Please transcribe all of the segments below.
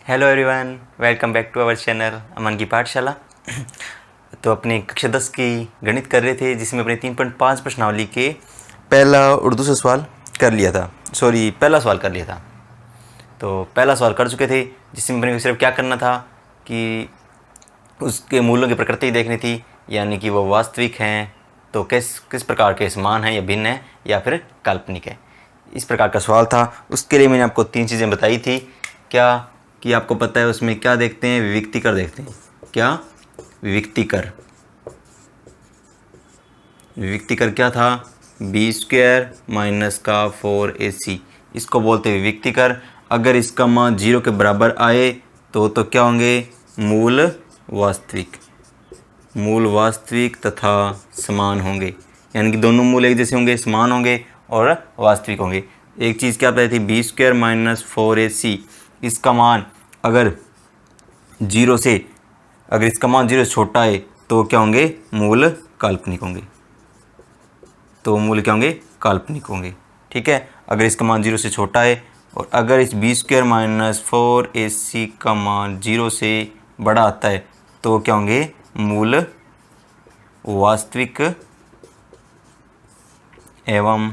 Hello everyone, welcome back to our channel Aman की पाठशाला। तो अपनी कक्षा 10 की गणित कर रहे थे, जिसमें अपने 3.5 प्रश्नावली के पहला उर्दू से सवाल कर लिया था। पहला सवाल कर लिया था। तो पहला सवाल कर चुके थे, जिसमें अपने को सिर्फ क्या करना था कि उसके मूलों की प्रकृति देखनी थी, यानी कि वो वास्तविक हैं तो किस प्रकार के समान हैं या भिन्न है या फिर काल्पनिक है। इस प्रकार का सवाल था। उसके लिए मैंने आपको 3 चीज़ें बताई थी। क्या कि आपको पता है उसमें क्या देखते हैं, विविक्तिकर देखते हैं। क्या विविक्तिकर क्या था? b² माइनस का 4ac, इसको बोलते हैं विविक्तिकर। अगर इसका मान 0 के बराबर आए तो क्या होंगे? मूल वास्तविक तथा समान होंगे, यानी कि दोनों मूल एक जैसे होंगे, समान होंगे और वास्तविक होंगे। एक चीज़ क्या बताई थी? b² माइनस 4ac, इसका मान अगर 0 से छोटा है तो क्या होंगे? मूल काल्पनिक होंगे। काल्पनिक होंगे। ठीक है, अगर इसका मान 0 से छोटा है, और अगर इस b² माइनस 4ac का मान 0 से बड़ा आता है तो क्या होंगे? मूल वास्तविक एवं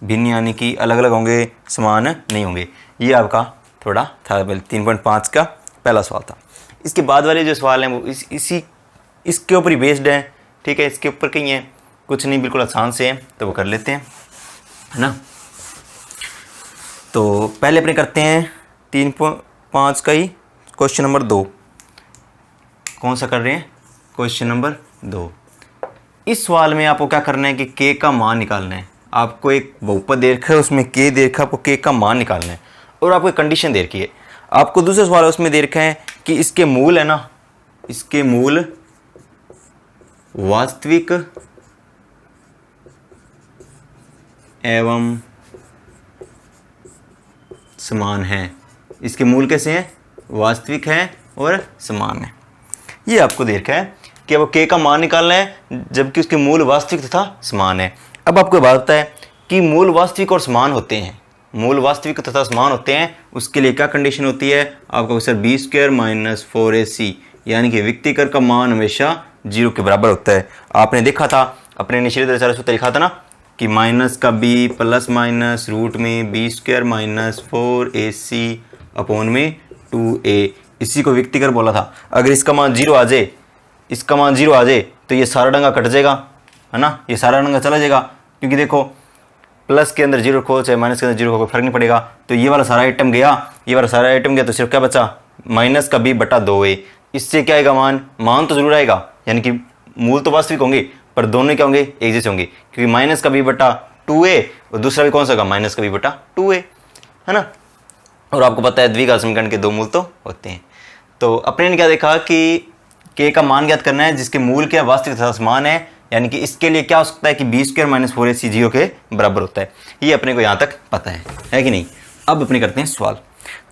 भिन्न यानी कि अलग अलग होंगे, समान नहीं होंगे। ये आपका थोड़ा था 3.5 का पहला सवाल था। इसके बाद वाले जो सवाल हैं वो इसके ऊपर ही बेस्ड है। ठीक है, इसके ऊपर कहीं है, कुछ नहीं, बिल्कुल आसान से है, तो वो कर लेते हैं, है ना। तो पहले अपने करते हैं 3.5 का ही क्वेश्चन नंबर 2। कौन सा कर रहे हैं? Question number 2। इस सवाल में आपको क्या करना है कि k का मान निकालना है। आपको एक बहुपद दे रखा है, उसमें k दे रखा है, आपको k का मान निकालना है, और आपको एक कंडीशन दे रखी है। आपको दूसरा सवाल उसमें दे रखा है कि इसके मूल है ना, इसके मूल वास्तविक एवं समान है। इसके मूल कैसे हैं? वास्तविक हैं और समान है। ये आपको दे रखा है कि वो k का मान निकालना है, जबकि उसके मूल वास्तविक तथा समान है। अब आपको बात होता है कि मूल वास्तविक और समान होते हैं, उसके लिए क्या कंडीशन होती है? आपको सर b² माइनस 4ac, यानी कि विविक्तिकर का मान हमेशा 0 के बराबर होता है। आपने देखा था, अपने निश्चित दर सूत्र लिखा था ना कि माइनस का b प्लस माइनस रूट में b² माइनस 4ac अपॉन में 2a, इसी को विविक्तिकर बोला था। अगर इसका मान 0 आ जाए, तो ये सारा डंगा कट जाएगा, है ना, ये सारा डंगा चला जाएगा, क्योंकि देखो प्लस के अंदर 0 खो चाहे माइनस के अंदर 0 खो, कोई फर्क नहीं पड़ेगा। तो ये वाला सारा आइटम गया, तो सिर्फ क्या बचा? माइनस का b बटा 2a। इससे क्या आएगा? मान तो जरूर आएगा, यानी कि मूल तो वास्तविक होंगे, पर दोनों क्या होंगे? एक जैसे होंगे, क्योंकि माइनस का b बटा 2a और दूसरा भी कौन सा होगा? माइनस का b बटा 2a, है ना। और आपको पता है द्विघात समीकरण के 2 मूल तो होते हैं। तो अपने ने क्या देखा कि k का मान ज्ञात करना है जिसके मूल क्या वास्तविक तथा समान है, यानी कि इसके लिए क्या हो सकता है कि b² माइनस 4ac 0 के बराबर होता है। ये अपने को यहाँ तक पता है कि नहीं। अब अपने करते हैं सवाल।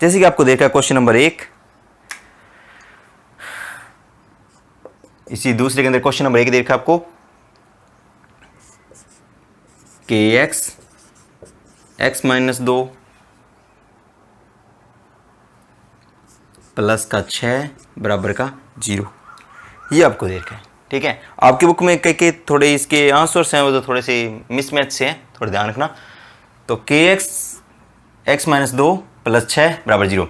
जैसे कि आपको देखा क्वेश्चन नंबर 1, इसी दूसरे के अंदर क्वेश्चन नंबर 1 देखा आपको kx x माइनस 2 प्लस का 6 बराबर का 0, ये आपको देखा है। ठीक है, आपकी बुक में कई थोड़े इसके आंसर्स हैं वो तो थोड़े से मिसमैच से हैं, थोड़ा ध्यान रखना। तो kx x माइनस 2 प्लस 6 बराबर 0।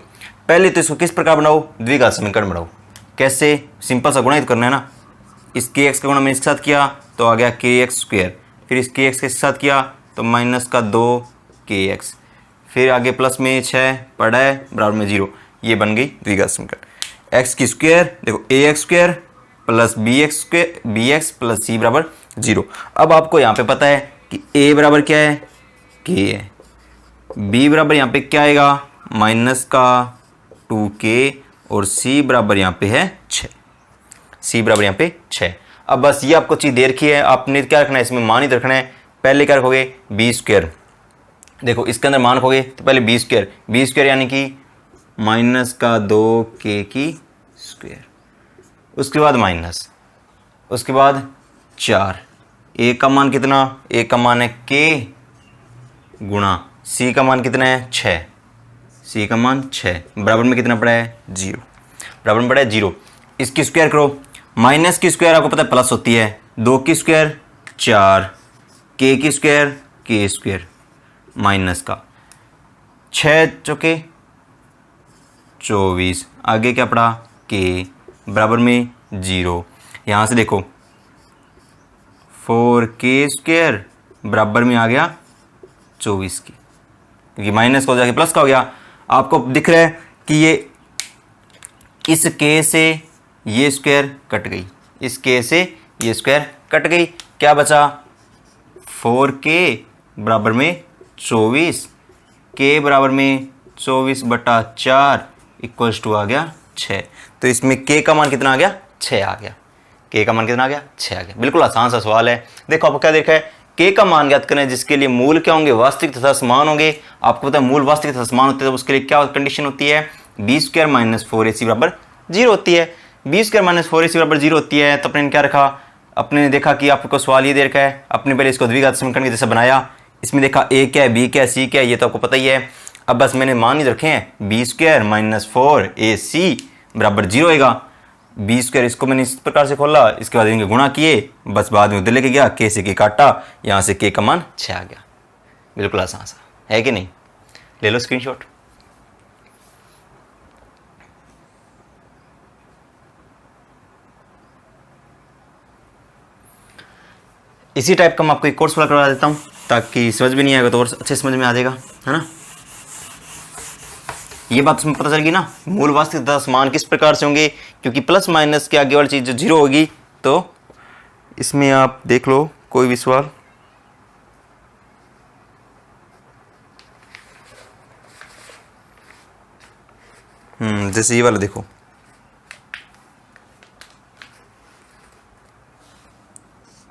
पहले तो इसको किस प्रकार बनाओ? द्विघात समीकरण बनाओ। कैसे? सिंपल सा गुणा ही तो करना है ना। इस kx का गुणा मैंने इसके साथ किया तो आ गया kx², फिर इस kx के साथ किया तो माइनस का 2kx, फिर आगे प्लस में 6 पड़ा है बराबर में 0। ये बन गई द्विघात समीकरण। x की स्क्वायर देखो ax² plus bx plus c बराबर 0। अब आपको यहाँ पे पता है कि a बराबर क्या है? k है। b बराबर यहाँ पे क्या आएगा? माइनस का 2k, और c बराबर यहाँ पे है 6। अब बस ये आपको चीज़ दे रखी है, आपने क्या रखना है? इसमें मान ही रखना है। पहले क्या रखोगे? b²। देखो इसके अंदर मान रखोगे तो पहले b² यानी कि माइनस का 2k की स्क्वायर, उसके बाद माइनस, उसके बाद 4। a का मान कितना? a का मान है k गुणा c का मान कितना है? 6। सी का मान 6 बराबर में कितना पड़ा है 0, बराबर में पड़ा है 0। इसकी स्क्वायर करो, माइनस की स्क्वायर आपको पता है प्लस होती है, 2 की स्क्वायर 4, के की स्क्वायर के स्क्वायर माइनस का 6 चौके 24, आगे क्या पड़ा के बराबर में 0। यहाँ से देखो 4k स्क्वायर बराबर में आ गया 24 की, क्योंकि माइनस का हो जाके प्लस का हो गया। आपको दिख रहा है कि ये इस k से ये स्क्वायर कट गई, इस k से ये स्क्वायर कट गई, क्या बचा 4k बराबर में 24, k बराबर में 24/4 इक्वल्स टू आ गया 6। तो इसमें k का मान कितना आ गया 6 आ गया, k का मान कितना आ गया 6 आ गया। बिल्कुल आसान सा सवाल है। देखो आपको क्या देखा है, k का मान ज्ञात करें जिसके लिए मूल क्या होंगे वास्तविक तथा समान होंगे। आपको पता है मूल वास्तविक तथा समान होते हैं तो उसके लिए क्या कंडीशन होती है b² - 4ac बराबर 0 होती है। b² - 4ac बराबर 0 होती है। तो अपने ने क्या रखा, अपने ने देखा कि आपको सवाल ये दे रखा है, अपने पहले इसको द्विघात समीकरण के जैसा बनाया, इसमें देखा a क्या है b क्या है c क्या है, ये तो आपको पता ही है। अब बस मैंने मान ही रखे हैं b² - 4ac बराबर 0 होगा। b² इसको मैंने इस प्रकार से खोला, इसके बाद इनके गुणा किए, बस बाद में उधर लेके गया, k से k काटा, यहाँ से k का मान 6 आ गया। बिल्कुल आसान सा है कि नहीं, ले लो स्क्रीनशॉट। इसी टाइप का मैं आपको एक कोर्स वाला करवा देता हूँ ताकि समझ भी नहीं आएगा तो और अच्छे समझ में आ जाएगा, है ना। ये बात उसमें पता चलेगी ना मूल वास्तविक तथा समान किस प्रकार से होंगे, क्योंकि प्लस माइनस के आगे वाली चीज़ जो 0 होगी। तो इसमें आप देख लो कोई भी सवाल, जैसे ये वाला देखो,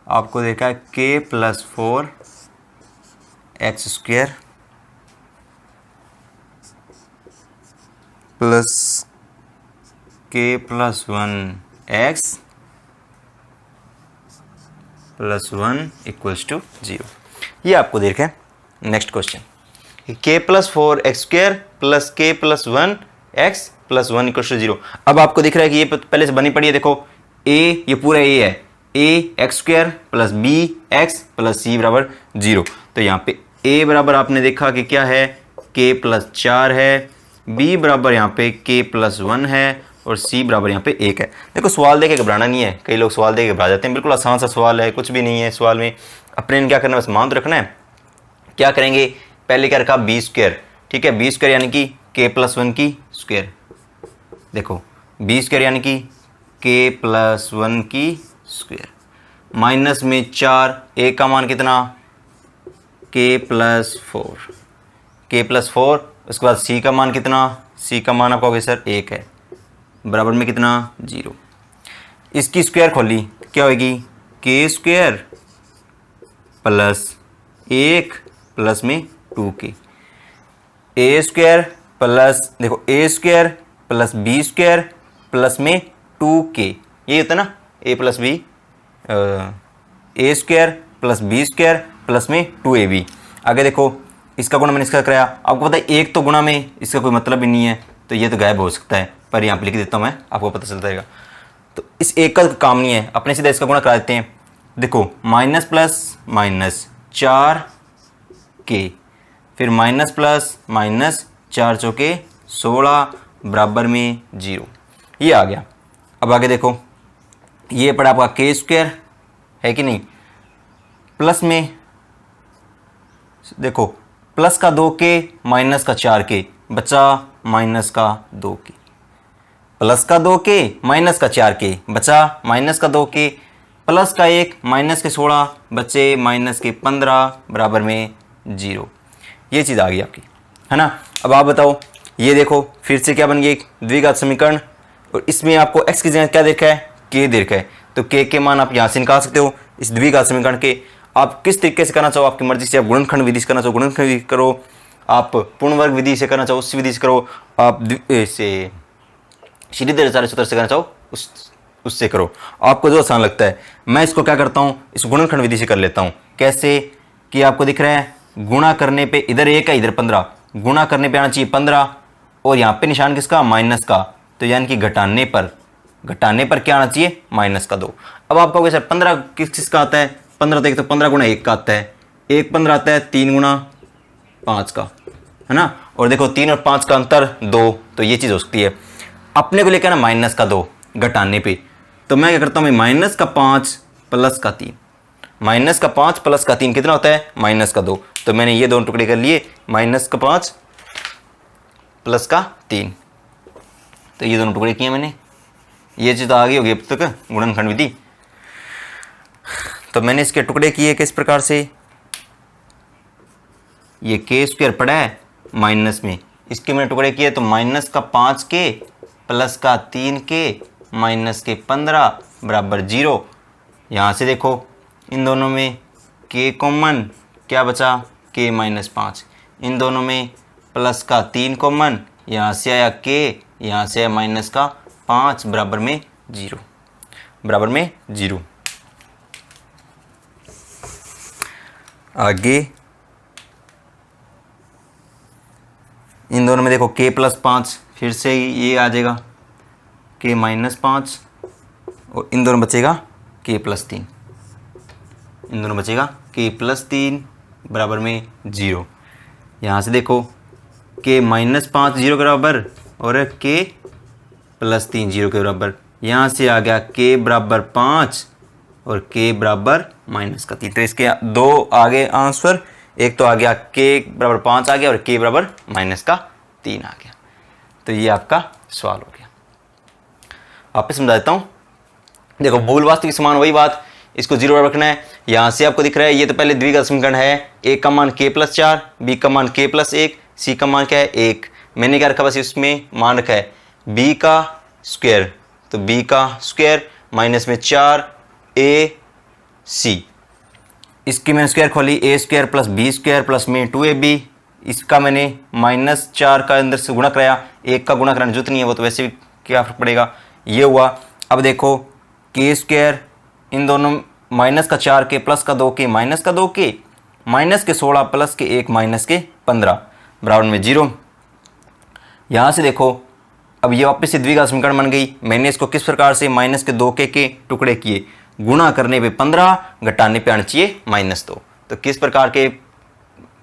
आपको देखा है k + 4x² plus k + 1x + 1 equals to 0। ये आपको देख है। Next question, k + 4x² plus k + 1x + 1 equals to 0। अब आपको दिख रहा है कि ये पहले से बनी पड़ी है। देखो a, ये पूरा a है, ax² plus bx plus c बराबर 0। तो यहाँ पे a बराबर आपने देखा कि क्या है k + 4 है, b बराबर यहाँ पे k + 1 है और c बराबर यहाँ पे 1 है। देखो सवाल देके घबराना नहीं है, कई लोग सवाल देके घबरा जाते हैं। बिल्कुल आसान सा सवाल है, कुछ भी नहीं है सवाल में। अपने क्या करना है, बस मान तो रखना है। क्या करेंगे, पहले क्या रखा b², ठीक है, b² यानी कि k + 1 की स्क्वायर। देखो b² यानी कि k + 1 की स्क्वायर माइनस में 4, a का मान कितना k + 4, k + 4। उसके बाद c का मान कितना, c का मान आपका हो गया सर 1 है, बराबर में कितना 0। इसकी स्क्वायर खोली, क्या होगी k² प्लस 1 प्लस में 2k, a² प्लस देखो a² प्लस b² प्लस में 2k, ये होता है ना a + b, a² plus b² plus में 2ab। आगे देखो इसका गुणा मैंने इसका कराया, आपको पता है एक तो गुणा में इसका कोई मतलब ही नहीं है तो ये तो गायब हो सकता है, पर यहाँ पे लिख देता हूँ मैं, आपको पता चलता रहेगा। तो इस एक का काम नहीं है, अपने सीधा इसका गुणा करा देते हैं। देखो माइनस प्लस माइनस 4k, फिर माइनस प्लस माइनस 4 चौके 16 बराबर में 0, ये आ गया। अब आगे देखो ये पड़ा आपका k² है कि नहीं, प्लस में देखो प्लस का 2k माइनस का 4k बचा माइनस का 2k, प्लस का 2k माइनस का 4k बचा माइनस का 2k, प्लस का 1 माइनस के 16 बचे माइनस के 15 बराबर में 0। ये चीज़ आ गई आपकी, है ना। अब आप बताओ, ये देखो फिर से क्या बन गई द्विघात समीकरण, और इसमें आपको x की जगह क्या देखा है k देखा है, तो k के मान आप यहाँ से निकाल सकते हो इस द्विघात समीकरण के। आप किस तरीके से करना चाहो आपकी मर्जी से, आप गुणनखंड विधि से करना चाहो गुणनखंड विधि करो, आप पूर्ण वर्ग विधि से करना चाहो उस विधि से करो, आप से श्रीधराचार्य सूत्र से करना चाहो उससे करो, आपको जो आसान लगता है। मैं इसको क्या करता हूँ, इस गुणनखंड विधि से कर लेता हूँ। कैसे कि आपको दिख रहा है गुणा करने पे इधर 1 है इधर 15, गुणा करने पे आना चाहिए 15, और यहाँ पे निशान किसका, माइनस का, तो यानी कि घटाने पर क्या आना चाहिए, माइनस का 2। अब आप कहोगे सर 15 किसका आता है, 15 तो एक तो 15 गुणा 1 का आता है, 1 15 आता है 3 गुणा 5 का, है ना। और देखो 3 और 5 का अंतर 2, तो ये चीज़ हो सकती है। अपने को लेकर ना माइनस का 2 घटाने पे, तो मैं क्या करता हूँ, माइनस का 5 प्लस का 3, माइनस का 5 प्लस का 3 कितना होता है, माइनस का 2। तो मैंने ये दोनों टुकड़े कर लिए, माइनस का 5 प्लस का 3, तो ये दोनों टुकड़े किए मैंने। ये चीज़ तो आ गई होगी अब तक गुणनखंड विधि। तो मैंने इसके टुकड़े किए किस प्रकार से, ये के स्क्वायर पड़ा है माइनस में, इसके मैंने टुकड़े किए, तो माइनस का 5 के प्लस का 3 के माइनस के 15 बराबर 0। यहाँ से देखो इन दोनों में के कॉमन, क्या बचा, के माइनस 5, इन दोनों में प्लस का 3 कॉमन, यहाँ से आया के, यहाँ से आया माइनस का 5 बराबर में 0, बराबर में 0। आगे इन दोनों में देखो के प्लस 5, फिर से ये आ जाएगा के माइनस 5, और इन दोनों बचेगा के प्लस 3, इन दोनों बचेगा के प्लस 3 बराबर में 0। यहाँ से देखो के माइनस 5 0 के बराबर और के प्लस 3 0 के बराबर, यहाँ से आ गया के बराबर 5 और के बराबर माइनस का 3। तो इसके दो आगे आंसर, एक तो आ गया के बराबर 5 आ गया और के बराबर माइनस का 3 आ गया। तो ये आपका सवाल हो गया। आप समझा देता हूँ। देखो मूल वास्तविक समान वही बात, इसको 0 बराबर रखना है। यहाँ से आपको दिख रहा है ये तो पहले द्विघात समीकरण है, ए का मान k प्लस 4, बी का मान k प्लस 1, सी का मान क्या है 1। मैंने क्या रखा, बस इसमें मान रखा है b का स्क्वायर, तो b का स्क्वायर माइनस में 4 ए सी, इसकी मैंने स्क्वायर खोली, a square plus b square plus में 2ab, इसका मैंने माइनस 4 का अंदर से गुणा कराया, 1 का गुणा कराने जरूरत नहीं है, वो तो वैसे भी क्या फर्क पड़ेगा, ये हुआ। अब देखो के स्क्वायर, इन दोनों माइनस का 4 के प्लस का 2 के माइनस का 2 के माइनस के 16 प्लस के 1 माइनस के 15 बराबर में 0। यहाँ से देखो अब ये वापस से द्विघात समीकरण बन गई। मैंने इसको किस प्रकार से माइनस के 2 के टुकड़े किए, गुणा करने पे 15, घटाने पे आना चाहिए -2। तो किस प्रकार के,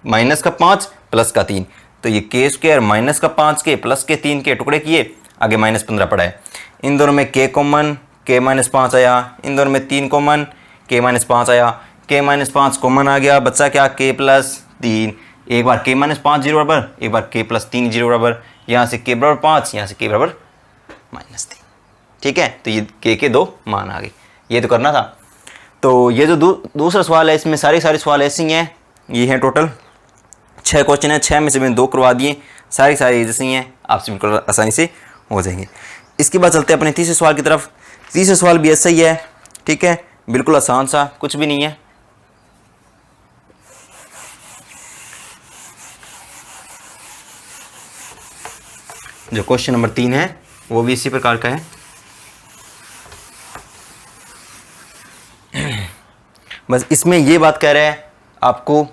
माइनस का 5 प्लस का 3, तो ये के स्क्वायर माइनस का 5 के प्लस के 3 के टुकड़े किए, आगे -15 पड़ा है। इन दोनों में के कॉमन, के -5 आया, इन दोनों में 3 कॉमन, के -5 आया, के -5 कॉमन आ गया, बच्चा क्या के प्लस 3, एक बार के -5 0 बराबर, एक बार के प्लस 3 0 बराबर, यहाँ से के बराबर 5, यहाँ से के बराबर -3। ठीक है, तो ये के 2 मान आ गए, ये तो करना था। तो ये जो दूसरा सवाल है, इसमें सारे सवाल ऐसे ही हैं, ये हैं टोटल 6 क्वेश्चन है, 6 में से मैंने 2 करवा दिए, सारे जैसे ही हैं, आपसे बिल्कुल आसानी से हो जाएंगे। इसके बाद चलते हैं अपने तीसरे सवाल की तरफ। तीसरा सवाल भी ऐसा ही है, ठीक है, बिल्कुल आसान सा, कुछ भी नहीं है। जो क्वेश्चन नंबर 3 है वो भी इसी प्रकार का है। बस इसमें ये बात कह रहा है आपको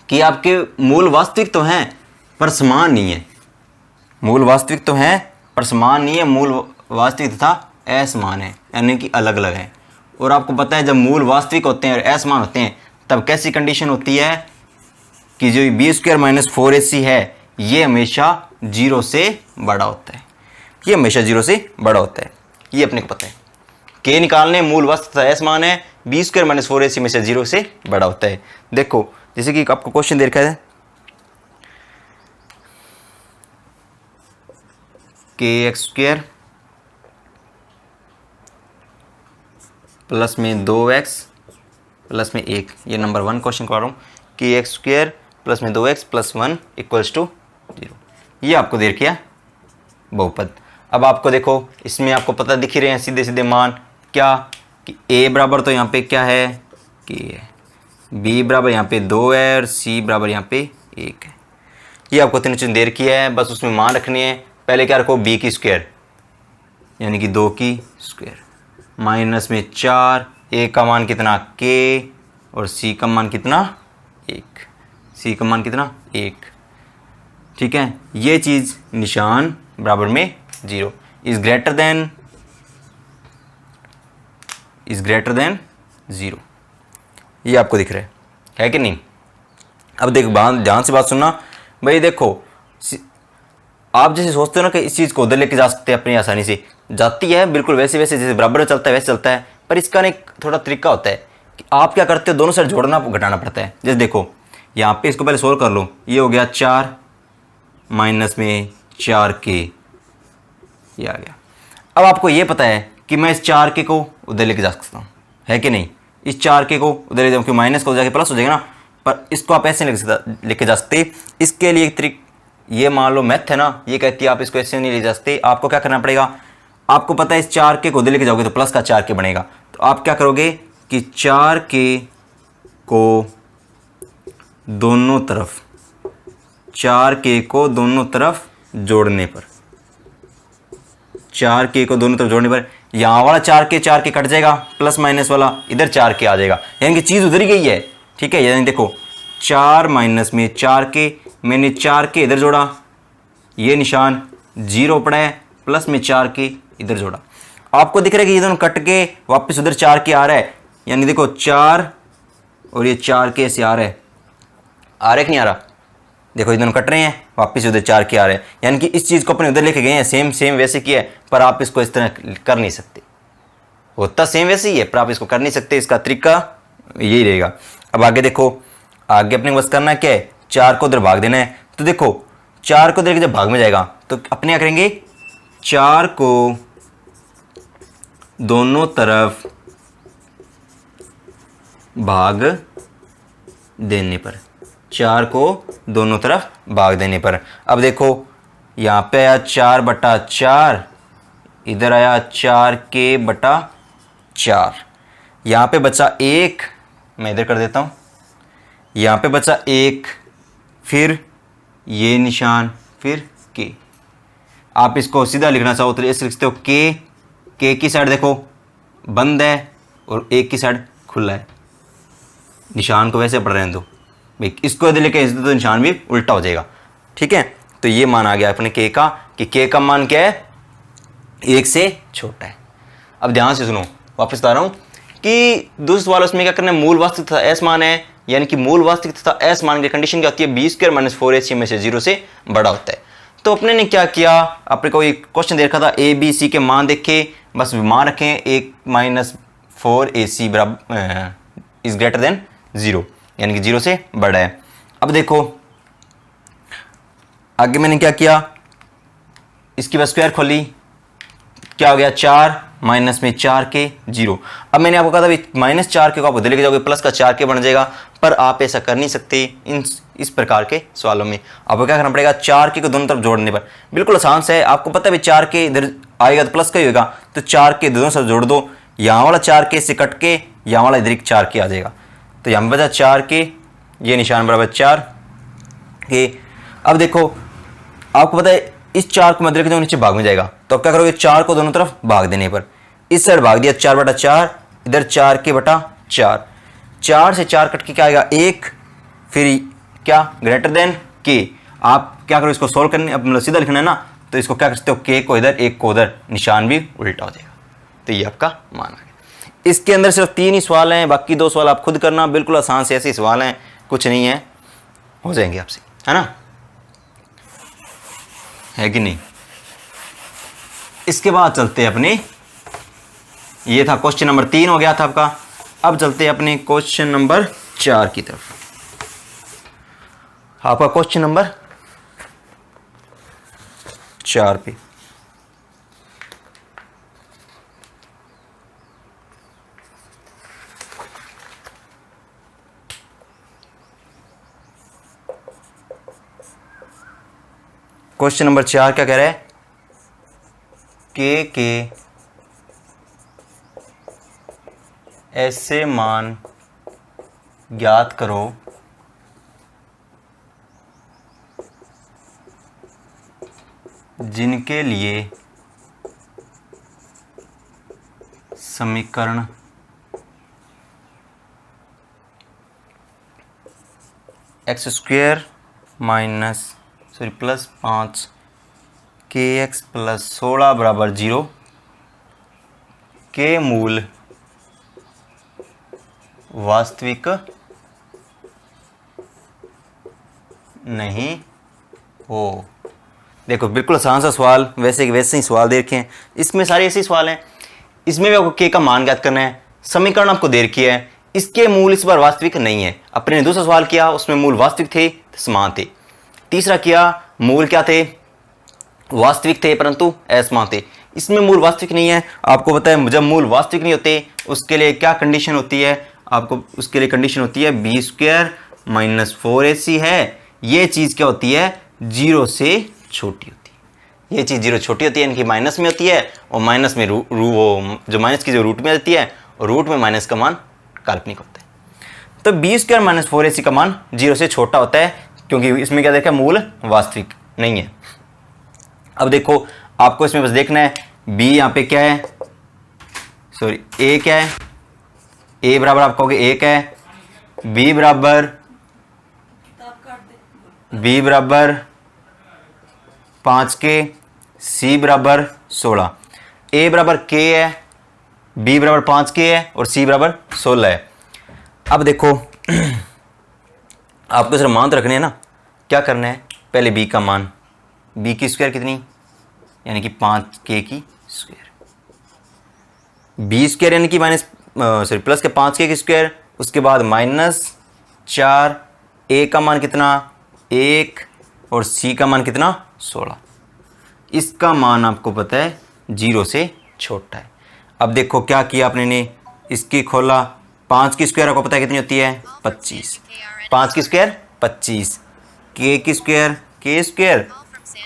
कि आपके मूल वास्तविक तो हैं पर समान नहीं है। मूल वास्तविक तो हैं पर समान नहीं है, मूल वास्तविक तथा असमान है, यानी कि अलग अलग है। और आपको पता है जब मूल वास्तविक होते हैं और असमान होते हैं तब कैसी कंडीशन होती है कि जो b² - 4ac है ये हमेशा 0 से बड़ा होता है, ये हमेशा 0 से बड़ा होता है, ये अपने को पता है। के निकालने, मूल वास्तविक तथा असमान है, b² - 4ac में से 0 से बड़ा होता है। देखो जैसे कि आपको क्वेश्चन दे रखा है kx² प्लस में 2x प्लस में 1, ये नंबर 1 क्वेश्चन करवा रहा हूँ, kx² प्लस में 2x प्लस 1 = 0, ये आपको दे रखा बहुपद। अब आपको देखो इसमें आपको पता दिख ही रहे हैं सीधे सीधे मान, क्या कि a बराबर तो यहाँ पे क्या है k है, b बराबर यहाँ पे 2 है और c बराबर यहाँ पे 1 है। ये आपको तीनों चीज़ दे रखी है, बस उसमें मान रखनी है। पहले क्या रखो b की स्क्वायर यानी कि 2 की स्क्वायर माइनस में 4, a का मान कितना k और c का मान कितना 1, c का मान कितना 1। ठीक है, ये चीज़ निशान बराबर में 0 इज़ ग्रेटर देन 0, ये आपको दिख रहा है कि नहीं। अब देखो ध्यान से बात सुनना भाई, देखो आप जैसे सोचते हो ना कि इस चीज़ को उधर लेके जा सकते हैं अपनी आसानी से, जाती है बिल्कुल वैसे वैसे जैसे बराबर में चलता है वैसे चलता है, पर इसका एक थोड़ा तरीका होता है कि आप क्या करते हो, दोनों साइड जोड़ना घटाना पड़ता है। जैसे देखो यहाँ पे इसको पहले सोल्व कर लो, ये हो गया 4 माइनस में 4k, ये आ गया। अब आपको ये पता है कि मैं इस 4k को उधर लेके जा सकता हूँ, है कि नहीं, इस 4k को उधर ले जाऊँ क्योंकि माइनस को जाके प्लस हो जाएगा ना, पर इसको आप ऐसे लेके जा सकते। इसके लिए एक तरीक, ये मान लो मैथ है ना, ये कहती है आप इसको ऐसे नहीं ले जा सकते, आपको क्या करना पड़ेगा, आपको पता है इस 4k को उधर लेके जाओगे तो प्लस का 4k बनेगा, तो आप क्या करोगे कि 4k को दोनों तरफ, 4k को दोनों तरफ जोड़ने पर, 4k को दोनों तरफ जोड़ने पर यहाँ वाला 4k कट जाएगा, प्लस माइनस वाला इधर 4k आ जाएगा, यानी कि चीज़ उधर ही गई है। ठीक है, यानी देखो 4 माइनस में 4k, मैंने 4k इधर जोड़ा, ये निशान 0 पड़ा है, प्लस में 4k इधर जोड़ा, आपको दिख रहा है कि ये दोनों कट के वापस उधर 4k आ रहा है, यानी देखो 4 और ये 4k से आ रहा है कि नहीं आ रहा, देखो ये दोनों कट रहे हैं, वापस उधर 4k आ रहे हैं, यानी कि इस चीज़ को अपने उधर लेके गए हैं, सेम वैसे किया है, पर आप इसको इस तरह कर नहीं सकते, होता सेम वैसे ही है पर आप इसको कर नहीं सकते, इसका तरीका यही रहेगा। अब आगे देखो, आगे अपने बस करना क्या है, 4 को उधर भाग देना है, तो देखो 4 को उधर जब भाग में जाएगा तो अपने क्या करेंगे, 4 को दोनों तरफ भाग देने पर, 4 को दोनों तरफ भाग देने पर, अब देखो यहाँ पे आया 4/4, इधर आया 4k/4, यहाँ पे बचा 1, मैं इधर कर देता हूँ, यहाँ पे बचा 1, फिर ये निशान, फिर k, आप इसको सीधा लिखना चाहो तो ऐसे लिख सकते हो, k की साइड देखो बंद है और 1 की साइड खुला है, निशान को वैसे पढ़ रहे हैं तो भाई इसको इधर लेके तो निशान भी उल्टा हो जाएगा। ठीक है, तो ये मान आ गया अपने k का, कि k का मान क्या है, 1 से छोटा है। अब ध्यान से सुनो, वापस बता रहा हूँ कि दूसरे सवाल उसमें क्या करना है, मूल वास्तविक तथा s मान है, यानी कि मूल वास्तविक तथा s मान की कंडीशन क्या होती है, b² - 4ac में से 0 से बड़ा होता है। तो अपने ने क्या किया, अपने को एक क्वेश्चन दे रखा था, a b c के मान देखे, बस मान रखें 1 - 4ac बराबर इज ग्रेटर देन 0, यानी कि 0 से बड़ा है। अब देखो आगे मैंने क्या किया, इसकी बस स्क्वायर खोली, क्या हो गया, 4 माइनस में 4k 0। अब मैंने आपको कहा था -4k को आप उधर लेके जाओगे प्लस का 4k बन जाएगा, पर आप ऐसा कर नहीं सकते इस प्रकार के सवालों में। आपको क्या करना पड़ेगा, 4k को दोनों तरफ जोड़ने पर, बिल्कुल आसान से है, आपको पता है 4k इधर आएगा तो प्लस का ही होगा, तो 4k दोनों तरफ जोड़ दो, यहाँ वाला 4k से कट के यहाँ वाला इधर 4k आ जाएगा, तो यहाँ बचा 4k, ये निशान बराबर 4k। अब देखो आपको पता है इस 4 को मध्य नीचे भाग में जाएगा, तो अब क्या करोगे, 4 को दोनों तरफ भाग देने पर इस साइड भाग दिया, 4/4, इधर 4k/4, 4 से 4 कट के क्या आएगा, 1, फिर क्या ग्रेटर देन k। आप क्या करो, इसको सोल्व करने, अब मतलब सीधा लिखना है ना, तो इसको क्या कर सकते हो, k को इधर 1 को उधर, निशान भी उल्टा हो जाएगा, तो ये आपका मान आ गया। इसके अंदर सिर्फ 3 ही सवाल हैं, बाकी 2 सवाल आप खुद करना, बिल्कुल आसान से ऐसे सवाल हैं, कुछ नहीं है, हो जाएंगे आपसे, है ना, है कि नहीं। इसके बाद चलते हैं अपने, ये था क्वेश्चन नंबर 3 हो गया था आपका, अब चलते हैं अपने क्वेश्चन नंबर 4 की तरफ। आपका क्वेश्चन नंबर 4 पे क्वेश्चन नंबर 4 क्या कह रहा है, के ऐसे मान ज्ञात करो जिनके लिए समीकरण x² - सॉरी +5 kx + 16 बराबर 0 के मूल वास्तविक नहीं हो। देखो बिल्कुल आसान सा सवाल, वैसे ही सवाल दे रखे हैं, इसमें सारे ऐसे ही सवाल हैं। इसमें भी आपको के का मान ज्ञात करना है, समीकरण आपको दे रखी है, इसके मूल इस बार वास्तविक नहीं है। अपने ने दूसरा सवाल किया, उसमें मूल वास्तविक थे, समान थे। तीसरा किया, मूल क्या थे, वास्तविक थे परंतु असमान थे। इसमें मूल वास्तविक नहीं है। आपको पता है जब मूल वास्तविक नहीं होते उसके लिए क्या कंडीशन होती है, आपको उसके लिए कंडीशन होती है b² - 4ac है। ये चीज़ क्या होती है, 0 से छोटी होती है। ये चीज़ 0 छोटी होती है, यानी कि माइनस में होती है, और माइनस में वो जो माइनस की जो रूट में आती है, और रूट में माइनस का मान काल्पनिक होता है। तो b² - 4ac का मान 0 से छोटा होता है, क्योंकि इसमें क्या देखा, मूल वास्तविक नहीं है। अब देखो आपको इसमें बस देखना है b यहाँ पे क्या है, सॉरी a क्या है, a बराबर आप कहोगे 1 है, b बराबर 5 के, c बराबर 16, a बराबर k है, b बराबर 5 के है, और c बराबर 16 है। अब देखो आपको सिर्फ मान तो रखने हैं ना, क्या करना है, पहले b का मान, b की स्क्वायर कितनी, यानी कि 5k की स्क्वायर, b² यानी कि प्लस के 5k की स्क्वायर, उसके बाद -4, a का मान कितना 1, और c का मान कितना 16। इसका मान आपको पता है 0 से छोटा है। अब देखो क्या किया आपने ने, इसकी खोला, 5 की स्क्वायर आपको पता है कितनी होती है 25, 5 की स्क्वायर 25, k की स्क्वायर k²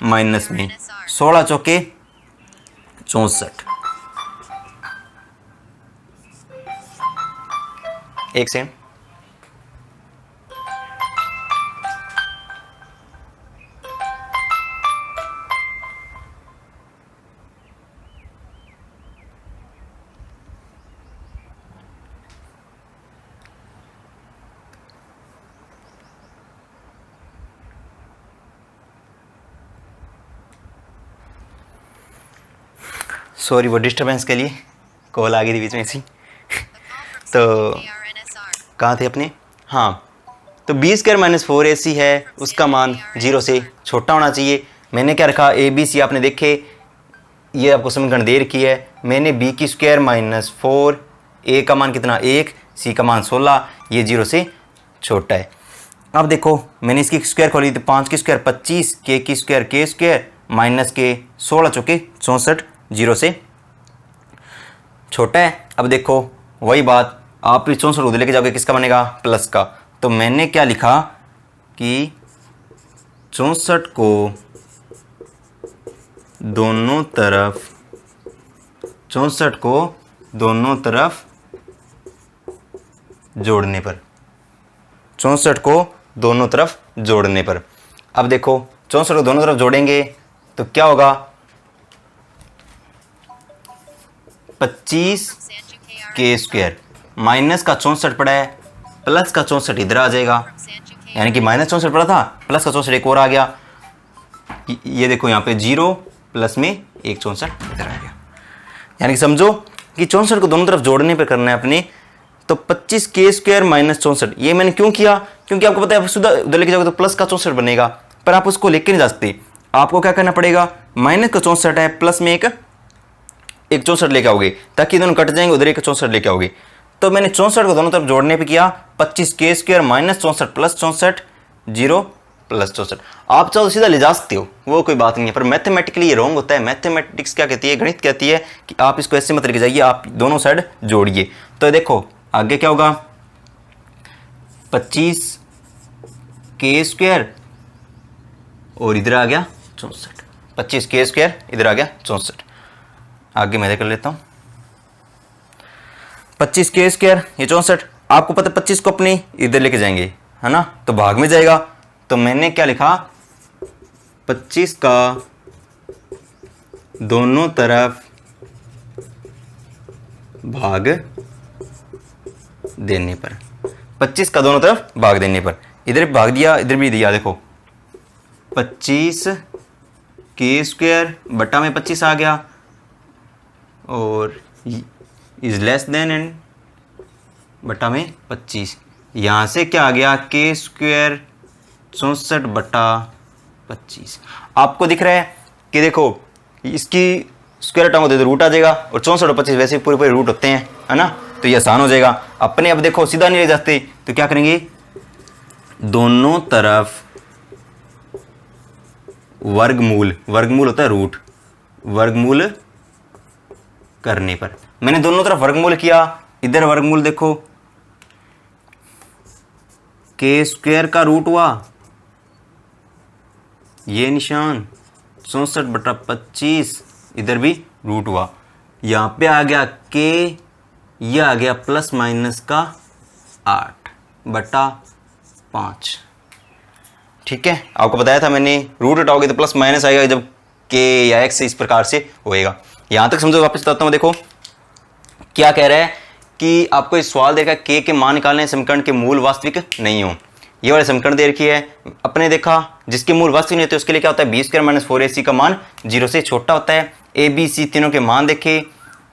माइनस में 16 चौके 64। एक सेकंड, सॉरी वो डिस्टरबेंस के लिए कॉल आ गई थी बीच में ऐसी। तो कहाँ थे अपने, हाँ, तो b² - 4ac है, उसका मान 0 से छोटा होना चाहिए। मैंने क्या रखा, abc आपने देखे, ये आपको समीकरण दे रखी है। मैंने b² - 4, a का मान कितना 1, c का मान 16, ये 0 से छोटा है। अब देखो मैंने इसकी स्क्वायर खोली, तो 5 की स्क्वायर 25, k की स्क्वायर k² माइनस के 16 चौके 64, 0 से छोटा है। अब देखो वही बात, आप इस 64 उधर लेके जाओगे, किसका बनेगा, प्लस का। तो मैंने क्या लिखा कि 64 को दोनों तरफ, 64 को दोनों तरफ जोड़ने पर, 64 को दोनों तरफ जोड़ने पर। अब देखो 64 को दोनों तरफ जोड़ेंगे तो क्या होगा, 25k² माइनस का 64 पड़ा है, प्लस का 64 इधर आ जाएगा, यानी कि -64 पड़ा था, प्लस का 64 एक और आ गया। ये देखो यहाँ पे 0 प्लस में एक 64 इधर आ गया, यानी कि समझो कि 64 को दोनों तरफ जोड़ने पे करना है अपने। तो 25k² - 64, ये मैंने क्यों किया, क्योंकि आपको पता है सीधा उधर लेके जाओगे तो प्लस का 64 बनेगा, पर आप उसको लेके नहीं जा सकते। आपको क्या करना पड़ेगा, माइनस का 64 है, प्लस में एक 64 लेके आओगे, ताकि दोनों कट जाएंगे, उधर एक 64 लेके आओगे। तो मैंने 64 को दोनों तरफ जोड़ने पे किया, 25k² - 64 प्लस 64, 0 प्लस 64। आप चाहो तो सीधा ले जा सकते हो, वो कोई बात नहीं है, पर मैथमेटिकली ये रॉन्ग होता है। मैथमेटिक्स क्या कहती है, गणित कहती है कि आप इसको ऐसे मत लेके जाइए, आप दोनों साइड जोड़िए। तो देखो आगे क्या होगा, 25k² और इधर आ गया 64, 25k² इधर आ गया 64। आगे मैं कर लेता हूँ, 25k² ये 64, आपको पता है 25 को अपनी इधर लेके जाएंगे, है ना, तो भाग में जाएगा। तो मैंने क्या लिखा, 25 का दोनों तरफ भाग देने पर, 25 का दोनों तरफ भाग देने पर, इधर भाग दिया, इधर भी दिया। देखो 25 के स्क्वायर बटा में 25 आ गया और इज लेस देन एंड बटा में 25। यहाँ से क्या आ गया के स्क्वायर 64 बटा 25। आपको दिख रहा है कि देखो इसकी स्क्वायर हटाऊंगा तो रूट आ जाएगा और 64 और 25 वैसे पूरे पूरे रूट होते हैं, है ना, तो ये आसान हो जाएगा अपने। अब देखो सीधा नहीं ले जाते तो क्या करेंगे, दोनों तरफ वर्गमूल, वर्गमूल होता है रूट, वर्गमूल करने पर मैंने दोनों तरफ वर्गमूल किया। इधर वर्गमूल देखो के स्क्वायर का रूट हुआ ये निशान 64 बटा 25, इधर भी रूट हुआ, यहाँ पे आ गया के, ये आ गया प्लस माइनस का 8 बटा 5। ठीक है, आपको बताया था मैंने रूट हटाओगे तो प्लस माइनस आएगा जब के या एक्स इस प्रकार से होएगा। यहाँ तक समझो, वापस बताता हूँ। देखो क्या कह रहा है कि आपको इस सवाल देखा के मान निकालने, समीकरण के मूल वास्तविक नहीं हो, ये वाले समीकरण दे रखी है। अपने देखा जिसके मूल वास्तविक नहीं होते उसके लिए क्या होता है, बी स्क्वायर माइनस 4ac का मान 0 से छोटा होता है। ए बी सी तीनों के मान देखे,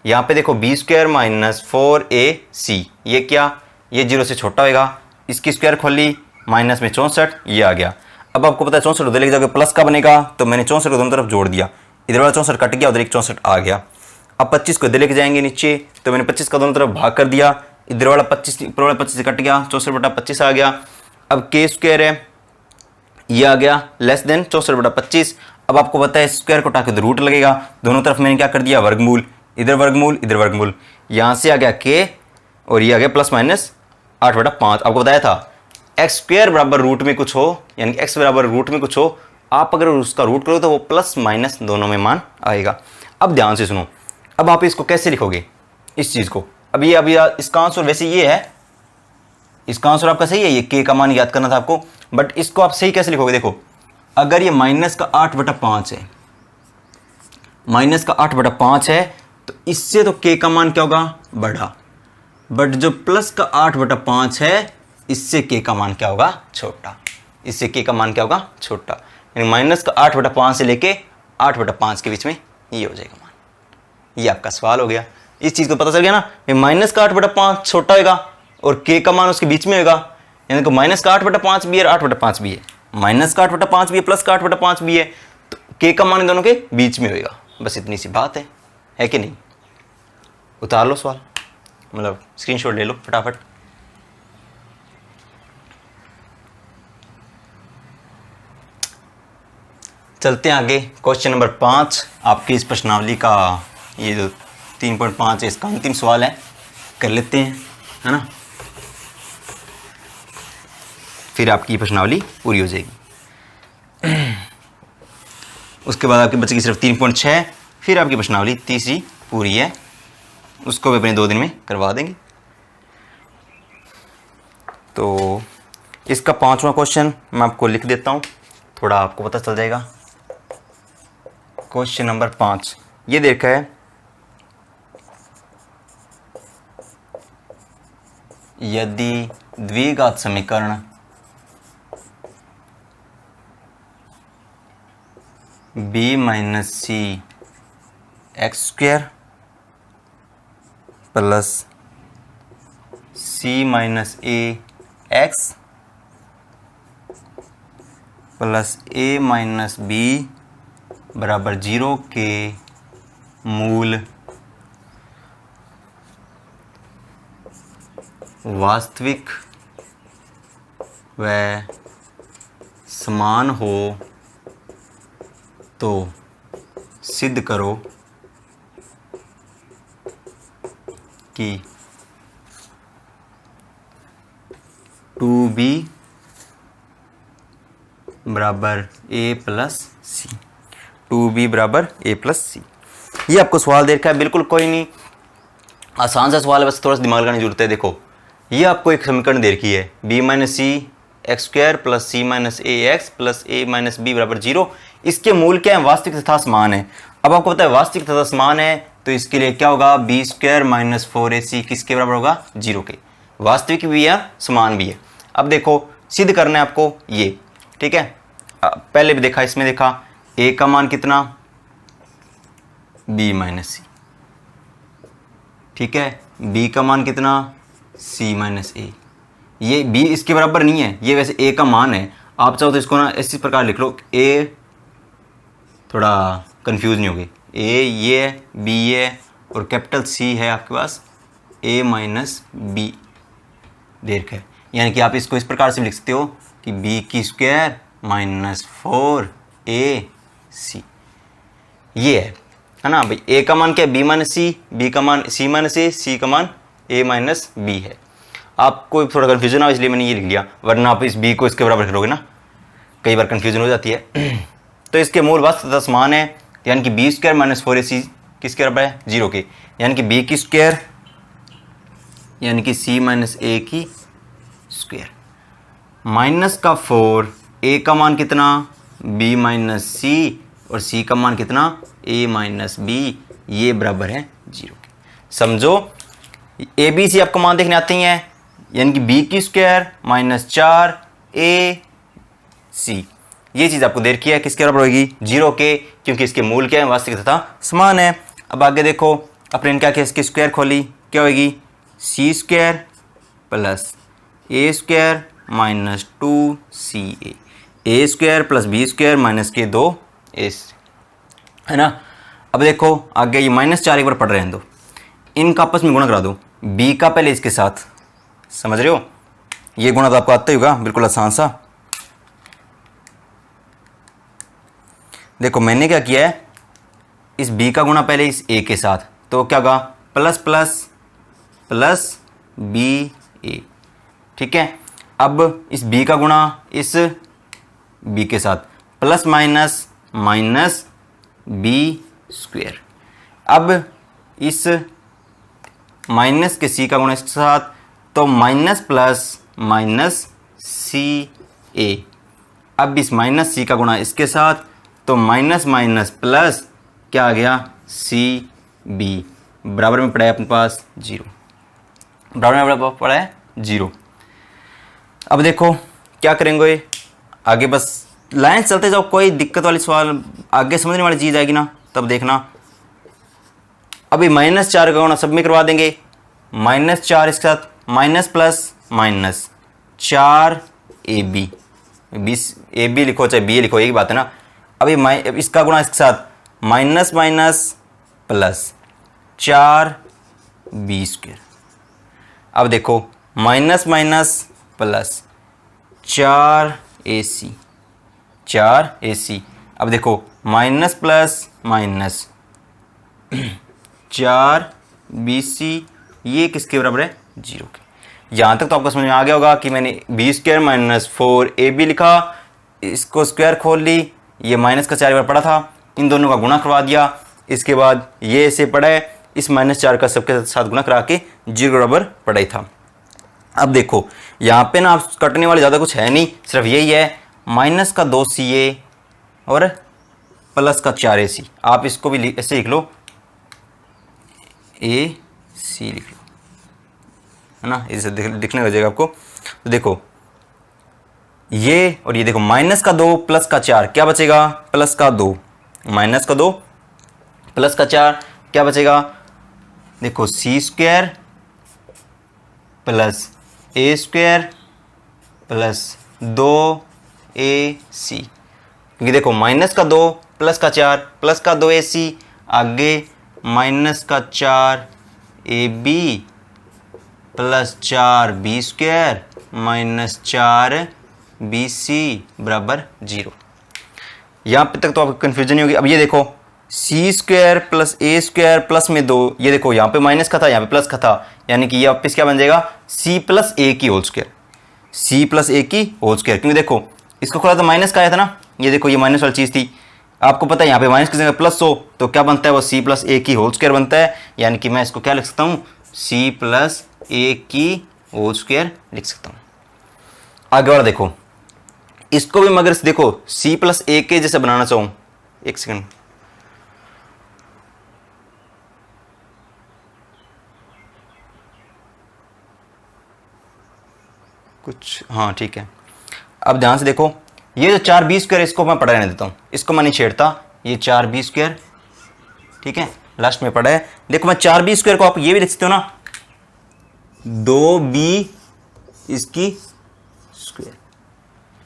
यहाँ पे देखो बी स्क्वायर माइनस 4ac ये क्या, ये 0 से छोटा होगा। इसकी स्क्वायर खोली माइनस में 64, ये आ गया। अब आपको पता है 64 उधर लेके जाओगे प्लस का बनेगा, तो मैंने 64 को दोनों तरफ जोड़ दिया, इधर वाला 64 कट गया, उधर एक 64 आ गया। अब 25 को इधर लेके जाएंगे नीचे, तो मैंने 25 का दोनों तरफ भाग कर दिया, इधर वाला 25 ऊपर वाला 25 से कट गया, 64 बटा 25 आ गया। अब के स्क्वायर है ये आ गया लेस देन 64 बटा 25। अब आपको पता है स्क्वायर को उठा के रूट लगेगा, दोनों तरफ मैंने क्या कर दिया वर्गमूल, इधर वर्गमूल इधर वर्गमूल, यहाँ से आ गया के और ये आ गया प्लस माइनस 8 बटा 5। आपको बताया था एक्स स्क्वायर बराबर रूट में कुछ हो, यानी कि एक्स बराबर रूट में कुछ हो, आप अगर उसका रूट करो तो वो प्लस माइनस दोनों में मान आएगा। अब ध्यान से सुनो, अब आप इसको कैसे लिखोगे इस चीज़ को, अभी इसका आंसर वैसे ये है, इसका आंसर आपका सही है, ये के का मान याद करना था आपको, बट इसको आप सही कैसे लिखोगे। देखो अगर ये माइनस का 8 बटा 5 है, माइनस का 8 बटा 5 है, तो इससे तो के का मान क्या होगा बड़ा, बट जो प्लस का 8 बटा 5 है इससे के का मान क्या होगा छोटा, इससे के का मान क्या होगा छोटा, यानी माइनस का 8 बटा 5 से लेके 8 बटा 5 के बीच में ये हो जाएगा मान। ये आपका सवाल हो गया, इस चीज़ को पता चल गया ना, माइनस का 8 बटा 5 छोटा होगा और के का मान उसके बीच में होगा, यानी कि माइनस का 8 बटा 5 भी है और 8 बटा 5 भी है, माइनस का 8 बटा 5 भी है प्लस का 8 बटा 5 भी है, तो के का मान इन दोनों के बीच में होगा। बस इतनी सी बात है कि नहीं। उतार लो सवाल, मतलब स्क्रीनशॉट ले लो फटाफट। चलते हैं आगे, क्वेश्चन नंबर 5 आपकी इस प्रश्नावली का, ये जो 3.5 है इसका अंतिम सवाल है, कर लेते हैं, है ना, फिर आपकी प्रश्नावली पूरी हो जाएगी। उसके बाद आपकी बचेगी सिर्फ 3.6, फिर आपकी प्रश्नावली तीसरी पूरी है, उसको भी अपने 2 दिन में करवा देंगे। तो इसका 5वां क्वेश्चन मैं आपको लिख देता हूँ, थोड़ा आपको पता चल जाएगा। क्वेश्चन नंबर 5 ये देखा है, यदि द्विघात समीकरण b माइनस सी एक्स स्क्वायर प्लस सी माइनस ए एक्स प्लस ए माइनस बी बराबर 0 के मूल वास्तविक व समान हो तो सिद्ध करो कि 2b बराबर a प्लस सी, 2b बराबर a प्लस सी। ये आपको सवाल दे रखा है, बिल्कुल कोई नहीं, आसान सा सवाल है, बस थोड़ा सा दिमाग लगाने की जरूरत है। देखो ये आपको एक समीकरण दे रखी है, b माइनस सी एक्स स्क्वायर प्लस सी माइनस ए एक्स प्लस ए माइनस बी बराबर 0। इसके मूल क्या है, वास्तविक तथा समान है। अब आपको पता है वास्तविक तथा समान है, तो इसके लिए क्या होगा, बी स्क्वायर माइनस 4ac किसके बराबर होगा 0 के, वास्तविक भी है समान भी है। अब देखो सिद्ध करना है आपको ये, ठीक है। पहले भी देखा, इसमें देखा a का मान कितना, b माइनस सी, ठीक है, b का मान कितना, c माइनस ए। ये b इसके बराबर नहीं है, ये वैसे a का मान है। आप चाहो तो इसको ना इसी प्रकार लिख लो, a थोड़ा कंफ्यूज नहीं होगी, a ये है, b ये है और कैपिटल C है आपके पास a माइनस बी दे रखा है। यानी कि आप इसको इस प्रकार से लिख सकते हो कि b की स्क्वायर माइनस 4ac, ये है ना भाई। a का मान क्या है, b माइनस सी, b का मान c माइनस ए, c का मान a माइनस बी है। आपको थोड़ा कन्फ्यूजन हो इसलिए मैंने ये लिख लिया, वरना आप इस b को इसके बराबर करोगे ना, कई बार कन्फ्यूजन हो जाती है। तो इसके मूल वास्तव समान है, यानी कि बी स्क्वायर माइनस 4ac किसके बराबर है, 0 के, यानी कि b की स्क्वायर यानी कि c माइनस ए की स्क्वायर माइनस का 4, a का मान कितना, b माइनस सी और c का मान कितना, a माइनस बी, ये बराबर है 0 के। समझो a b c आपको मान देखने आती हैं, यानी कि b की स्क्वायर माइनस 4ac, ये चीज़ आपको दे रखी है, किसके बराबर होगी, 0 के, क्योंकि इसके मूल क्या है, वास्तविक तथा समान है। अब आगे देखो, अपने क्या किया, इसकी स्क्वायर खोली, क्या होगी, c square plus a square minus 2ca, a square plus b square minus के 2a, है ना। अब देखो आगे ये -4 एक बार पढ़ रहे हैं, तो इनका आपस में गुणा करा दो, b का पहले इसके साथ, समझ रहे हो, ये गुणा तो आपको आता ही होगा, बिल्कुल आसान सा। देखो मैंने क्या किया है, इस b का गुणा पहले इस a के साथ, तो क्या होगा, plus plus plus b a, ठीक है। अब इस b का गुणा इस b के साथ, plus minus minus b square. अब इस माइनस के c का गुणा इसके साथ, तो माइनस प्लस माइनस सी ए। अब इस माइनस c का गुणा इसके साथ, तो माइनस माइनस प्लस क्या आ गया, सी बी, बराबर में पड़ा है अपने पास 0, बराबर में पड़ा है 0। अब देखो क्या करेंगे आगे, बस लाइन चलते जाओ, कोई दिक्कत वाली सवाल आगे समझने वाली चीज़ आएगी ना, तब देखना। अभी -4 का गुणा सब में करवा देंगे, -4 इसके साथ, minus plus minus 4ab, A B लिखो चाहे बी लिखो, एक ही बात है ना। अभी इसका गुणा इसके साथ, minus minus plus 4b square. अब देखो माइनस माइनस प्लस 4ac। अब देखो माइनस प्लस माइनस 4bc, ये किसके बराबर है, 0 के। यहाँ तक तो आपको समझ में आ गया होगा कि मैंने b स्क्वायर माइनस 4ab लिखा, इसको स्क्वायर खोल ली, ये माइनस का 4 बार पड़ा था, इन दोनों का गुणा करवा दिया, इसके बाद ये ऐसे पड़ा है, इस -4 का सबके साथ गुणा करा के 0 बराबर पड़ा ही था। अब देखो यहाँ पे ना आप कटने वाले ज़्यादा कुछ है नहीं, सिर्फ यही है, माइनस का 2ca और प्लस का 4ac। आप इसको भी ऐसे लिख लो, ac लिख लो, है ना, इसे दिखने लग जाएगा आपको। तो देखो ये और ये, देखो माइनस का 2 प्लस का 4 क्या बचेगा, प्लस का 2, माइनस का 2 प्लस का 4 क्या बचेगा, देखो c square plus a square plus 2ac, क्योंकि देखो माइनस का 2 प्लस का 4 प्लस का 2ac, आगे माइनस का 4ab plus 4b square minus 4bc बराबर 0। यहाँ पे तक तो आपको कन्फ्यूजन नहीं होगी। अब ये देखो c square plus a square plus में 2, ये देखो यहाँ पे माइनस का था, यहाँ पे प्लस का था, यानी कि ये वापस क्या बन जाएगा, c प्लस a की whole square, c plus a की होल स्क्वायर, क्योंकि देखो इसको खोला तो माइनस का आया था ना, ये देखो ये माइनस वाली चीज़ थी, आपको पता है यहाँ पे माइनस की जगह प्लस हो तो क्या बनता है, वो c प्लस a की होल स्क्वायर बनता है, यानी कि मैं इसको क्या लिख सकता हूँ, c प्लस a की होल स्क्वायर लिख सकता हूँ। आगे वाला देखो, इसको भी मगर देखो c प्लस a के जैसे बनाना चाहूँ, एक सेकंड, कुछ हाँ ठीक है। अब ध्यान से देखो, ये जो 4b² इसको मैं पढ़ा रहने देता हूँ, इसको मैं नहीं छेड़ता, ये 4b², ठीक है, लास्ट में पढ़ा है। देखो मैं 4b² को आप ये भी लिख सकते हो ना, 2b इसकी स्क्वायर,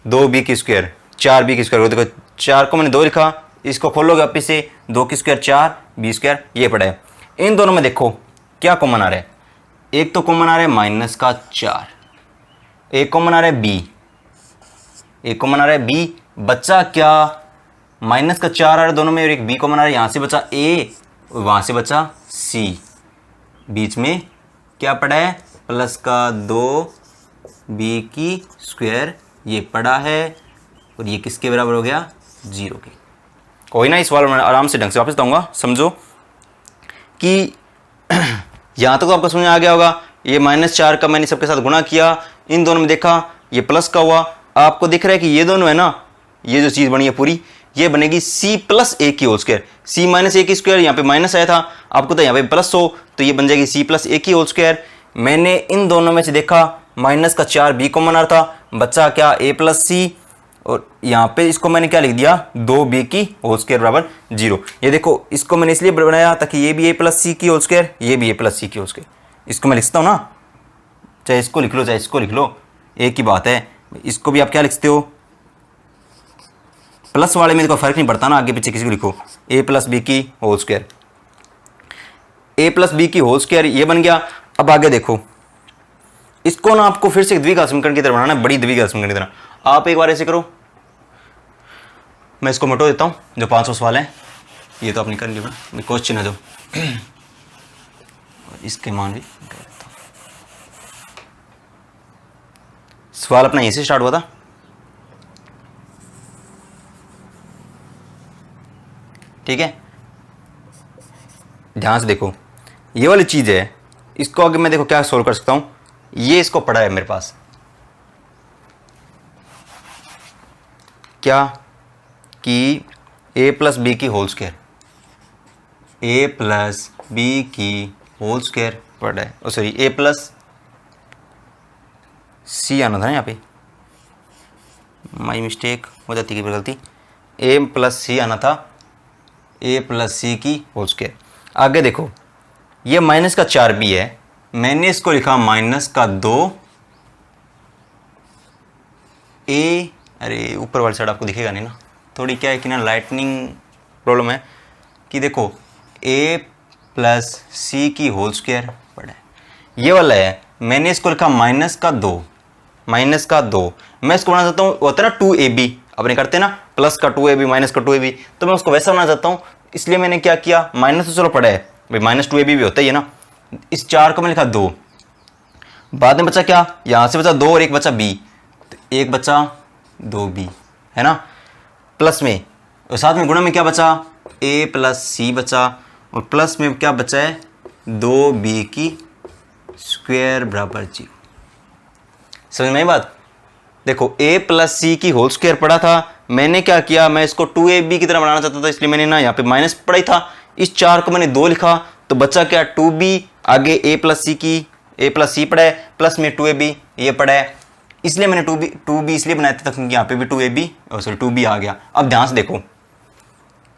2b की स्क्वायर, 4b की स्क्वायर। देखो 4 को मैंने 2 लिखा, इसको खोलोगे वापिस से 2 की स्क्वायर 4b², ये पड़ा है। इन दोनों में देखो क्या कॉमन आ रहा है, एक तो कॉमन आ रहा है -4, एक कॉमन आ रहा है b, एक कॉमन आ रहा है b, बच्चा क्या -4 आ रहा है दोनों में, और एक b कॉमन आ रहा है, यहां से बचा a और वहां से बचा c, बीच में क्या पड़ा है +2b की स्क्वायर, ये पड़ा है, और ये किसके बराबर हो गया 0 के। कोई ना, इस सवाल में आराम से ढंग से वापस दूंगा, समझो कि यहाँ तक तो आपको समझ में आ गया होगा। ये -4 का मैंने सबके साथ गुणा किया, इन दोनों में देखा ये प्लस का हुआ, आपको दिख रहा है कि ये दोनों है ना, ये जो चीज़ बनी है पूरी, ये बनेगी c + a की होल स्क्वायर, c - a की स्क्वायर, यहाँ पे माइनस आया था, आपको तो यहाँ पे प्लस हो, तो ये बन जाएगी c + a की होल स्क्वायर। मैंने इन दोनों में से देखा -4b कॉमन आ रहा था, बच्चा क्या a + c, और यहाँ पे इसको मैंने क्या लिख दिया 2b की होल स्क्वायर बराबर 0। ये देखो इसको मैंने इसलिए बनाया ताकि ये भी a + c की होल स्क्वायर, ये भी a + c की होल स्क्वायर, इसको मैं लिखता हूँ ना, चाहे इसको लिख लो चाहे इसको लिख लो, एक ही बात है। इसको भी आप क्या लिखते हो, प्लस वाले में देखो फर्क नहीं पड़ता ना, आगे पीछे किसी को लिखो, a + b की होल स्क्वायर, a + b की होल स्क्वायर, ये बन गया। अब आगे देखो, इसको ना आपको फिर से द्विघात समीकरण की तरह बनाना है, बड़ी द्विघात समीकरण की तरह। आप एक बार ऐसे करो, मैं इसको मिटो देता हूँ, जो 500 सवाल है ये तो आपने कर लिया ना, क्वेश्चन है जो, इसके मान भी मिटो देता हूँ। सवाल अपना यहीं से स्टार्ट हुआ था, ठीक है, ध्यान से देखो, ये वाली चीज़ है, इसको आगे मैं देखो क्या सोल्व कर सकता हूँ, ये इसको पड़ा है मेरे पास, क्या कि a + b की होल स्क्वायर, a + b की होल स्क्वायर पड़ा है, ओ सॉरी a + c आना था ना, यहाँ पे माई मिस्टेक हो जाती है गलती, a + c आना था, a + c की होल स्क्वायर। आगे देखो ये -4b है, मैंने इसको लिखा -2 a, अरे ऊपर वाली साइड आपको दिखेगा नहीं ना, थोड़ी क्या है कि ना लाइटनिंग प्रॉब्लम है, कि देखो a + c की होल स्क्वायर पड़ा है, ये वाला है, मैंने इसको लिखा -2, मैं इसको बनाना चाहता हूँ, होता है ना 2ab, अपने करते हैं ना प्लस का 2ab माइनस का 2ab, तो मैं उसको वैसा बनाना चाहता हूँ, इसलिए मैंने क्या किया, माइनस तो चलो पड़ा है भाई, -2ab भी होता ही है ना, इस 4 को मैंने लिखा 2, बाद में बचा क्या, यहाँ से बचा 2 और एक बचा b, तो एक बचा 2b है ना, प्लस में और साथ में गुणा में क्या बचा, a + c बचा, और प्लस में क्या बचा है 2b की स्क्वायर बराबर 0। समझ में आई बात। देखो a + c की होल स्क्वायर पड़ा था, मैंने क्या किया, मैं इसको 2ab की तरह बनाना चाहता था, इसलिए मैंने ना यहाँ पे माइनस पड़ा ही था, इस 4 को मैंने 2 लिखा, तो बचा क्या 2b, आगे a + c पड़ा है, प्लस में 2ab ये पड़ा है, इसलिए मैंने 2b इसलिए बनाया था क्योंकि यहाँ पे भी 2ab और सॉरी 2b आ गया। अब ध्यान से देखो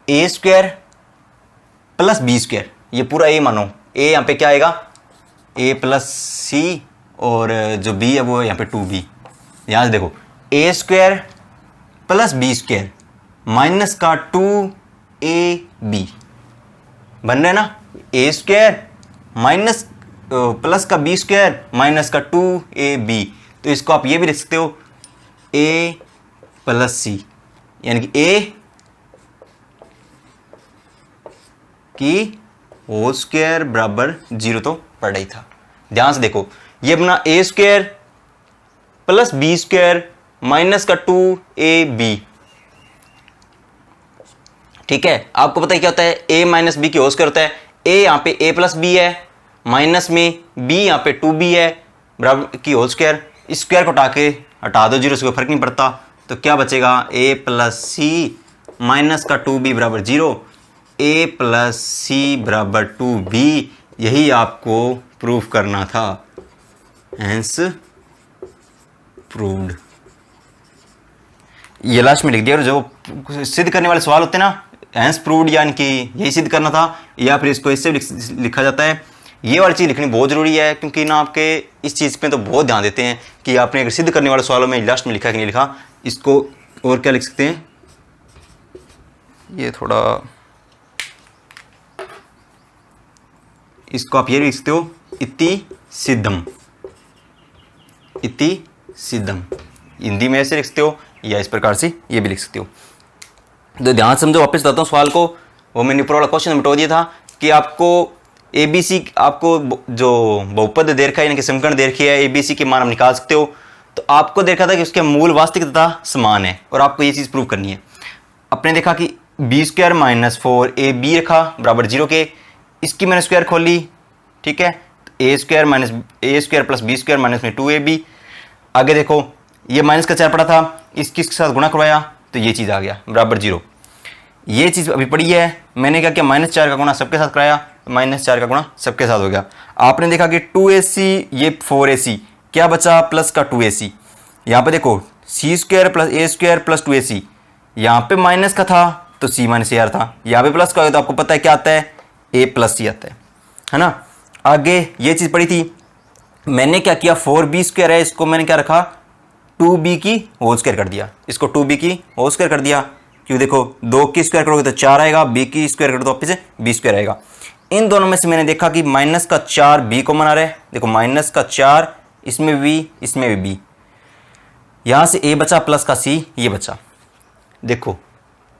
a² + b², ये पूरा a मानो, a यहाँ पे क्या आएगा a + c, और जो b है वो यहाँ पे 2b, यहाँ से देखो a² + b² माइनस का 2ab बन रहा है ना, a² माइनस प्लस का b² माइनस का 2ab, तो इसको आप ये भी लिख सकते हो a + c, यानी कि a की होल स्क्वायर बराबर 0 तो पड़ा ही था। ध्यान से देखो ये अपना a² + b² माइनस का 2ab, ठीक है, आपको पता है क्या होता है, a - b की होल स्क्वायर होता है, a यहाँ पे a + b है, माइनस में b यहाँ पे 2b है बराबर की होल स्क्वायर, स्क्वायर को हटा दो 0 से कोई फर्क नहीं पड़ता, तो क्या बचेगा a + c माइनस का 2b बराबर 0, a + c बराबर 2b, यही आपको प्रूफ करना था, हेंस प्रूव्ड। ये लास्ट में लिख दिया। और जो सिद्ध करने वाले सवाल होते हैं ना, हैंस प्रूव्ड, यानी कि यही सिद्ध करना था, या फिर इसको इससे भी लिखा जाता है। ये वाली चीज़ लिखनी बहुत ज़रूरी है, क्योंकि ना आपके इस चीज़ पे तो बहुत ध्यान देते हैं कि आपने अगर सिद्ध करने वाले सवालों में लास्ट में लिखा कि नहीं लिखा। इसको और क्या लिख सकते हैं, ये थोड़ा, इसको आप ये लिख सकते हो, इति सिद्धम, इति सिद्धम, हिंदी में ऐसे लिख सकते हो, या इस प्रकार से ये भी लिख सकते हो। तो ध्यान से समझो, वापस बताता हूँ सवाल को। वो मैंने ऊपर वाला क्वेश्चन मिटा दिया था कि आपको ABC, आपको जो बहुपद दे रखा है, यानी कि समीकरण दे रखी है, ABC के मान आप निकाल सकते हो। तो आपको देखा था कि उसके मूल वास्तविक तथा समान है, और आपको ये चीज़ प्रूव करनी है। आपने देखा कि B² - 4AB रखा बराबर 0 के, इसकी मैंने स्क्वायर खोली, ठीक है, A² + B² माइनस में 2AB। आगे देखो, ये माइनस का 4 पड़ा था, इसके साथ गुणा करवाया तो ये चीज़ आ गया बराबर 0। ये चीज़ अभी पड़ी है, मैंने क्या किया, -4 का गुणा सबके साथ कराया, -4 का गुणा सबके साथ हो गया। आपने देखा कि 2AC, ये 4AC, क्या बचा, प्लस का 2AC। यहाँ पे देखो C² + A² + 2AC, यहाँ पे माइनस का था तो C - AR था, यहाँ पे प्लस का हो तो आपको पता है क्या आता है, A + C आता है ना। आगे ये चीज़ पड़ी थी, मैंने क्या किया, 4B² है, इसको मैंने क्या रखा, 2B की होल स्क्वायर कर दिया, इसको 2B की होल स्क्वायर कर दिया। क्योंकि देखो 2 की स्क्वायर करोगे तो 4 आएगा, B की स्क्वायर करोगे तो वापस से B² आएगा। इन दोनों में से मैंने देखा कि -4 B कॉमन आ रहा है। देखो -4 इसमें भी, इसमें भी B, यहाँ से A बचा प्लस का C, ये बचा। देखो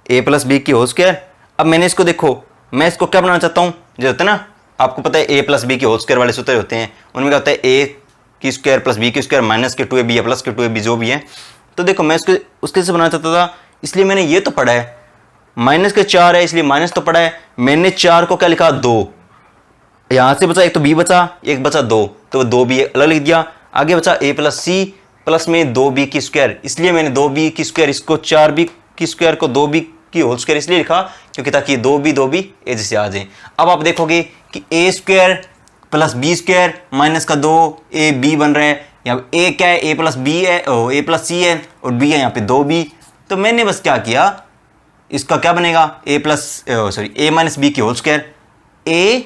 A + B की होल स्क्वायर। अब मैंने इसको देखो, मैं इसको क्या बनाना चाहता हूँ, जो होता है ना, आपको पता है A + B की होल स्क्वायर वाले सूत्र होते हैं, उनमें क्या होता है, A² + B² माइनस के 2AB या प्लस के 2AB, जो भी है। तो देखो मैं इसको उसके से बनाना चाहता था, इसलिए मैंने ये तो पढ़ा है, -4 है इसलिए माइनस तो पढ़ा है, मैंने 4 को क्या लिखा, 2, यहाँ से बचा एक तो B बचा, एक बचा 2, तो 2B अलग लिख दिया। आगे बचा A + C प्लस में 2B की स्क्वायर, इसलिए मैंने 2B की स्क्वायर, इसको 4B की स्क्वायर को 2B की होल स्क्वायर इसलिए लिखा क्योंकि ताकि 2B एज से आ जाए। अब आप देखोगे कि A² + B² माइनस का 2AB बन रहा है, यहाँ A क्या है, A + B है, A + C है, और B है यहाँ पे 2B। तो मैंने बस क्या किया, इसका क्या बनेगा, A - B की होल स्क्वायर, A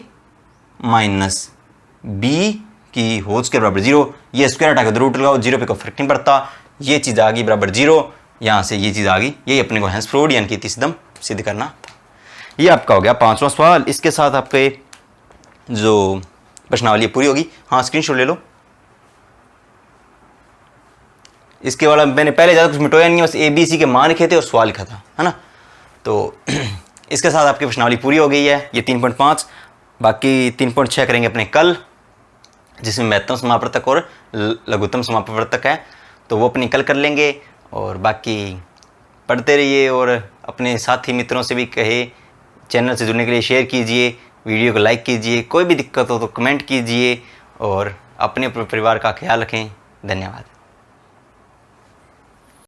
- B की होल स्क्वायर बराबर 0। ये स्क्वायर हटा के रूट लगाओ, 0 पे कोई फर्क नहीं पड़ता, ये चीज़ आ गई बराबर 0, यहाँ से ये चीज़ आ गई। यही अपने को हैंस प्रूव्ड यानी कि इतिसिद्धम सिद्ध करना था। ये आपका हो गया 5वां सवाल। इसके साथ आपके जो प्रश्नावली पूरी होगी। हाँ, स्क्रीनशॉट ले लो। इसके वाला मैंने पहले ज़्यादा कुछ मिटाया नहीं है, बस ABC के मान लिखे थे और सवाल लिखा था, है ना। तो इसके साथ आपकी प्रश्नावली पूरी हो गई है, ये 3.5। बाकी 3.6 करेंगे अपने कल, जिसमें महत्तम समापवर्तक और लघुत्तम समापवर्तक है, तो वो अपनी कल कर लेंगे। और बाकी पढ़ते रहिए, और अपने साथी मित्रों से भी कहे चैनल से जुड़ने के लिए शेयर कीजिए, वीडियो को लाइक कीजिए, कोई भी दिक्कत हो तो कमेंट कीजिए, और अपने परिवार का ख्याल रखें। धन्यवाद।